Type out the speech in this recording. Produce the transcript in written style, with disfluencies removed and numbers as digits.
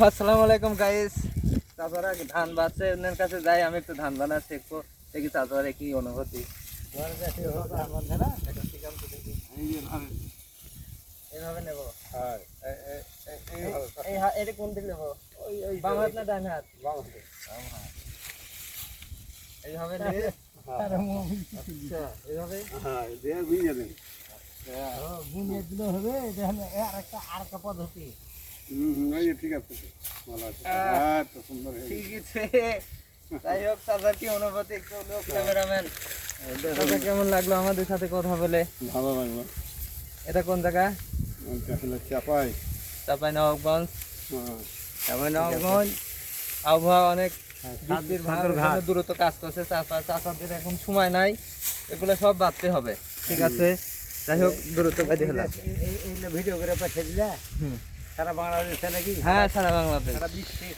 আসসালামু আলাইকুম গাইস। চাচারা ধান বাঁচছে, ওনার কাছে যাই, আমি একটু ধান বানা শিখবো। দেখি চাচারা কি অনুভূতি। এইভাবে নেবো, এটা কোন দিকে নেবো? বাম হাত না ডান হাত? এইভাবে নিয়ে এইভাবে আরেকটা পদ্ধতি। ঠিক আছে, ভালো আছে, সুন্দর হয়ে ঠিক আছে। যাই হোক, চাচার কি অনুভূতি একটু লোক ক্যামেরাম্যান, চাচা কেমন লাগলো আমাদের সাথে কথা বলে? ভালো লাগলো। এটা কোন জায়গা? চাপাই চাঁপাইনবাবগঞ্জ। চাঁপাইনবাবগঞ্জ আবহাওয়া অনেক বৃষ্টির ভার, দ্রুত কাজ করছে। চাচাদের এখন সময় নাই, এগুলো সব বাঁধতে হবে। ঠিক আছে, যাই হোক দ্রুত কাজে হলো। ভিডিও করে পাঠিয়ে দিলে সারা বাংলাদেশে নাকি? হ্যাঁ, সারা বাংলাদেশ। সারা বিশ্বে